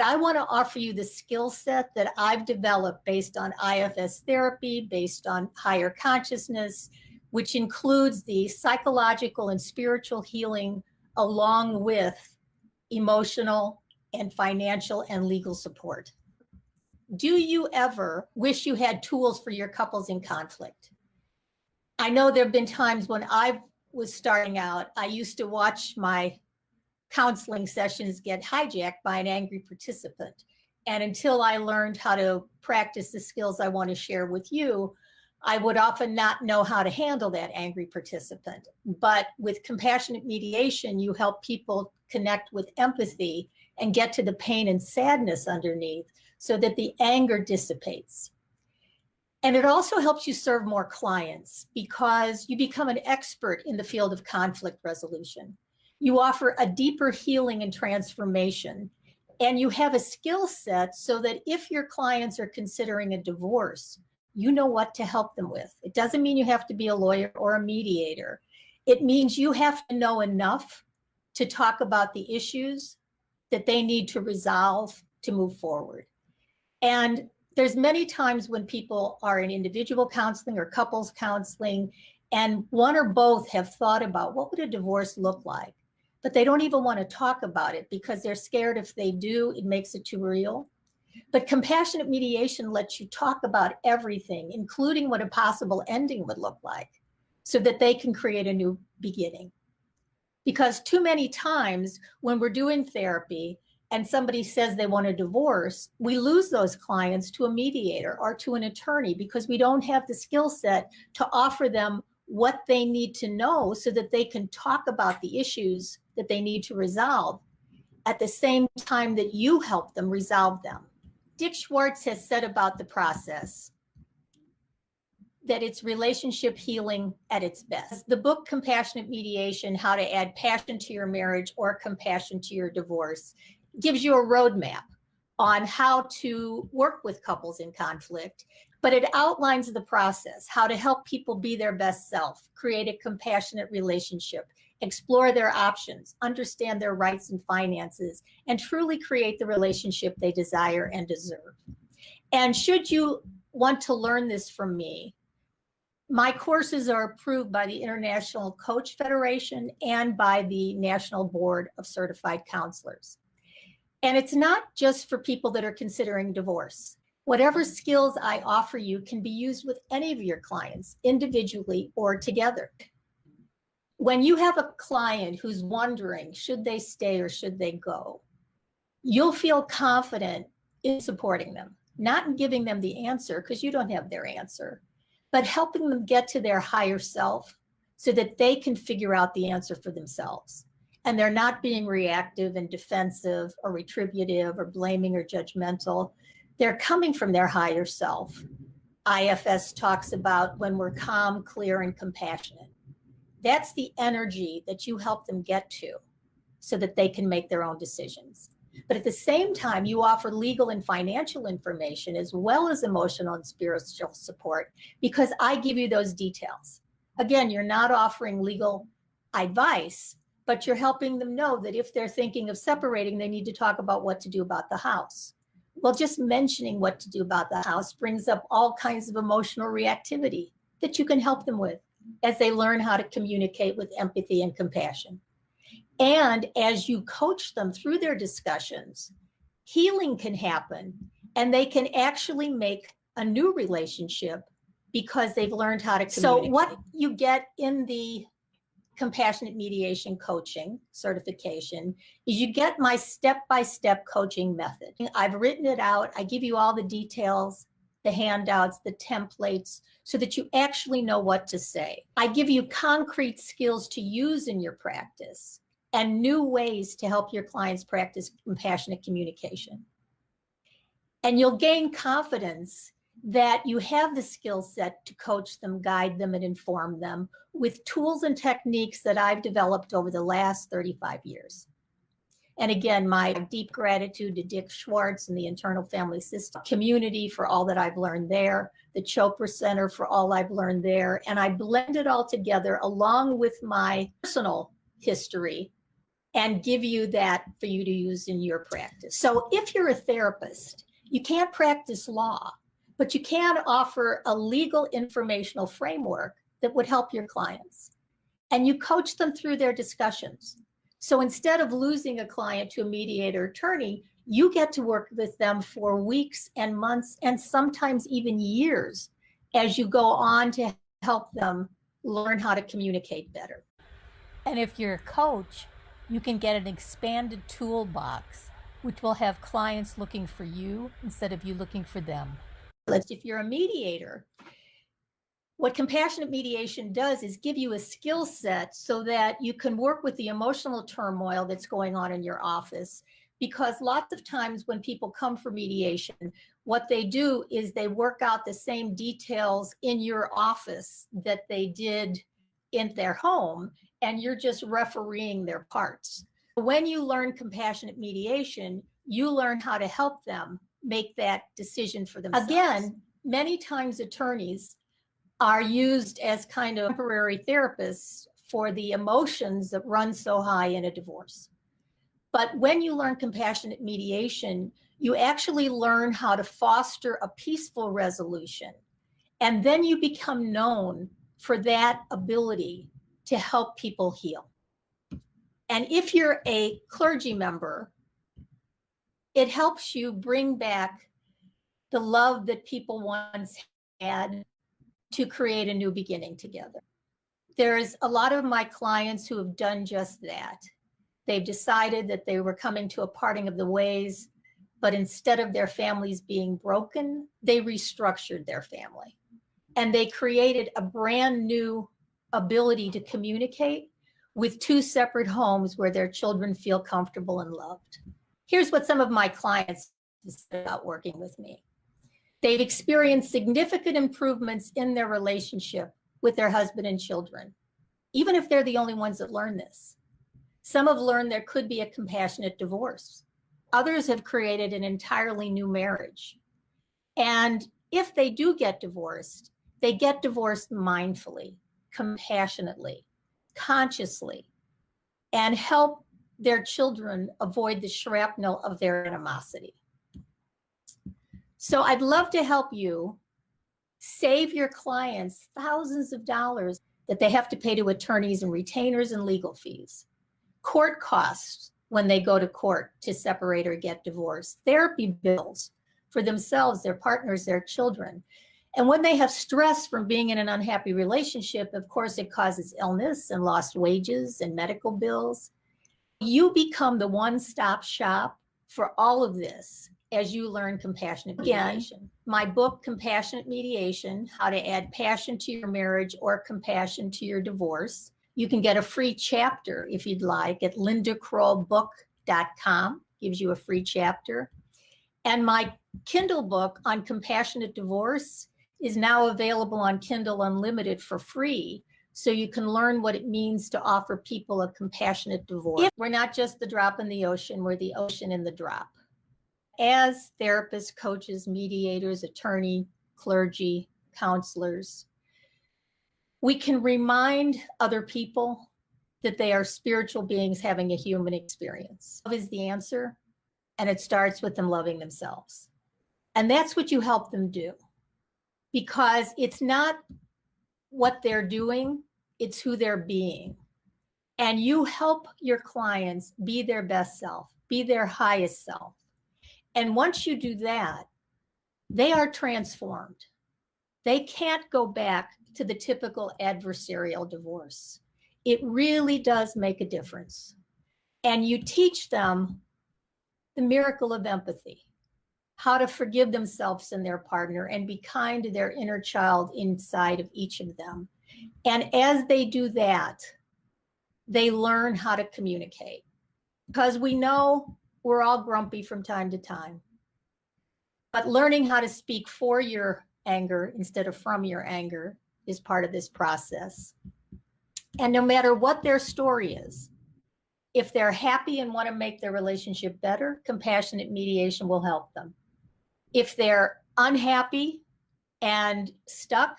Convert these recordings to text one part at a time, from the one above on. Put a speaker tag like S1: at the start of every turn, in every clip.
S1: I want to offer you the skill set that I've developed based on IFS therapy, based on higher consciousness, which includes the psychological and spiritual healing along with emotional and financial and legal support. Do you ever wish you had tools for your couples in conflict? I know there have been times when I was starting out, I used to watch my counseling sessions get hijacked by an angry participant. And until I learned how to practice the skills I want to share with you, I would often not know how to handle that angry participant. But with compassionate mediation, you help people connect with empathy and get to the pain and sadness underneath so that the anger dissipates. And it also helps you serve more clients because you become an expert in the field of conflict resolution. You offer a deeper healing and transformation, and you have a skill set so that if your clients are considering a divorce, you know what to help them with. It doesn't mean you have to be a lawyer or a mediator. It means you have to know enough to talk about the issues that they need to resolve to move forward. And there's many times when people are in individual counseling or couples counseling, and one or both have thought about what would a divorce look like, but they don't even want to talk about it because they're scared if they do, it makes it too real. But compassionate mediation lets you talk about everything, including what a possible ending would look like, so that they can create a new beginning. Because too many times when we're doing therapy and somebody says they want a divorce, we lose those clients to a mediator or to an attorney because we don't have the skill set to offer them what they need to know so that they can talk about the issues that they need to resolve at the same time that you help them resolve them. Dick Schwartz has said about the process that it's relationship healing at its best. The book, Compassionate Mediation, How to Add Passion to Your Marriage or Compassion to Your Divorce, gives you a roadmap on how to work with couples in conflict, but it outlines the process, how to help people be their best self, create a compassionate relationship, explore their options, understand their rights and finances, and truly create the relationship they desire and deserve. And should you want to learn this from me, my courses are approved by the International Coach Federation and by the National Board of Certified Counselors. And it's not just for people that are considering divorce. Whatever skills I offer you can be used with any of your clients, individually or together. When you have a client who's wondering, should they stay or should they go, you'll feel confident in supporting them, not in giving them the answer because you don't have their answer, but helping them get to their higher self so that they can figure out the answer for themselves. And they're not being reactive and defensive or retributive or blaming or judgmental. They're coming from their higher self. IFS talks about when we're calm, clear, and compassionate. That's the energy that you help them get to so that they can make their own decisions. But at the same time, you offer legal and financial information as well as emotional and spiritual support because I give you those details. Again, you're not offering legal advice, but you're helping them know that if they're thinking of separating, they need to talk about what to do about the house. Well, just mentioning what to do about the house brings up all kinds of emotional reactivity that you can help them with as they learn how to communicate with empathy and compassion. And as you coach them through their discussions, healing can happen and they can actually make a new relationship because they've learned how to communicate. So what you get in the Compassionate Mediation Coaching certification is you get my step-by-step coaching method. I've written it out. I give you all the details, the handouts, the templates, so that you actually know what to say. I give you concrete skills to use in your practice and new ways to help your clients practice compassionate communication. And you'll gain confidence that you have the skill set to coach them, guide them, and inform them with tools and techniques that I've developed over the last 35 years. And again, my deep gratitude to Dick Schwartz and the Internal Family System community for all that I've learned there, the Chopra Center for all I've learned there. And I blend it all together along with my personal history and give you that for you to use in your practice. So if you're a therapist, you can't practice law, but you can offer a legal informational framework that would help your clients. And you coach them through their discussions. So instead of losing a client to a mediator attorney, you get to work with them for weeks and months and sometimes even years as you go on to help them learn how to communicate better. And if you're a coach, you can get an expanded toolbox, which will have clients looking for you instead of you looking for them. If you're a mediator, what compassionate mediation does is give you a skill set so that you can work with the emotional turmoil that's going on in your office. Because lots of times when people come for mediation, what they do is they work out the same details in your office that they did in their home, and you're just refereeing their parts. When you learn compassionate mediation, you learn how to help them make that decision for themselves. Again, many times attorneys are used as kind of temporary therapists for the emotions that run so high in a divorce. But when you learn compassionate mediation, you actually learn how to foster a peaceful resolution. And then you become known for that ability to help people heal. And if you're a clergy member, it helps you bring back the love that people once had to create a new beginning together. There's a lot of my clients who have done just that. They've decided that they were coming to a parting of the ways, but instead of their families being broken, they restructured their family. And they created a brand new ability to communicate with two separate homes where their children feel comfortable and loved. Here's what some of my clients said about working with me. They've experienced significant improvements in their relationship with their husband and children, even if they're the only ones that learn this. Some have learned there could be a compassionate divorce. Others have created an entirely new marriage. And if they do get divorced, they get divorced mindfully, compassionately, consciously, and help their children avoid the shrapnel of their animosity. So I'd love to help you save your clients thousands of dollars that they have to pay to attorneys and retainers and legal fees, court costs when they go to court to separate or get divorced, therapy bills for themselves, their partners, their children. And when they have stress from being in an unhappy relationship, of course, it causes illness and lost wages and medical bills. You become the one-stop shop for all of this as you learn compassionate mediation. My book, Compassionate Mediation, How to Add Passion to Your Marriage or Compassion to Your Divorce. You can get a free chapter if you'd like at lindakrollbook.com, gives you a free chapter. And my Kindle book on compassionate divorce is now available on Kindle Unlimited for free, so you can learn what it means to offer people a compassionate divorce. We're not just the drop in the ocean, we're the ocean in the drop. As therapists, coaches, mediators, attorney, clergy, counselors, we can remind other people that they are spiritual beings having a human experience. Love is the answer, and it starts with them loving themselves. And that's what you help them do, because it's not what they're doing, it's who they're being. And you help your clients be their best self, be their highest self. And once you do that, they are transformed. They can't go back to the typical adversarial divorce. It really does make a difference. And you teach them the miracle of empathy, how to forgive themselves and their partner and be kind to their inner child inside of each of them. And as they do that, they learn how to communicate, because we know we're all grumpy from time to time. But learning how to speak for your anger instead of from your anger is part of this process. And no matter what their story is, if they're happy and want to make their relationship better, compassionate mediation will help them. If they're unhappy and stuck,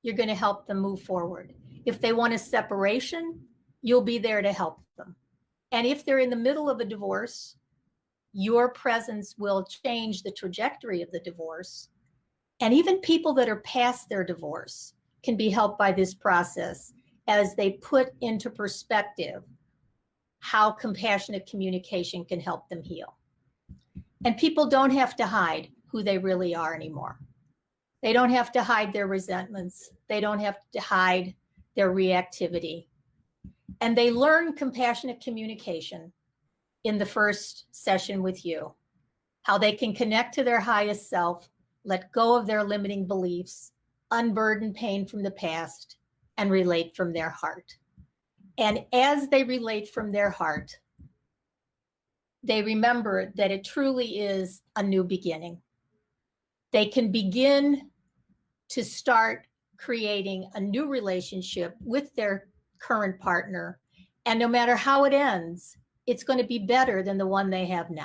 S1: you're going to help them move forward. If they want a separation, you'll be there to help them. And if they're in the middle of a divorce, your presence will change the trajectory of the divorce. And even people that are past their divorce can be helped by this process as they put into perspective how compassionate communication can help them heal. And people don't have to hide who they really are anymore. They don't have to hide their resentments. They don't have to hide their reactivity. And they learn compassionate communication in the first session with you, how they can connect to their highest self, let go of their limiting beliefs, unburden pain from the past, and relate from their heart. And as they relate from their heart, they remember that it truly is a new beginning. They can begin to start creating a new relationship with their current partner. And no matter how it ends, it's going to be better than the one they have now.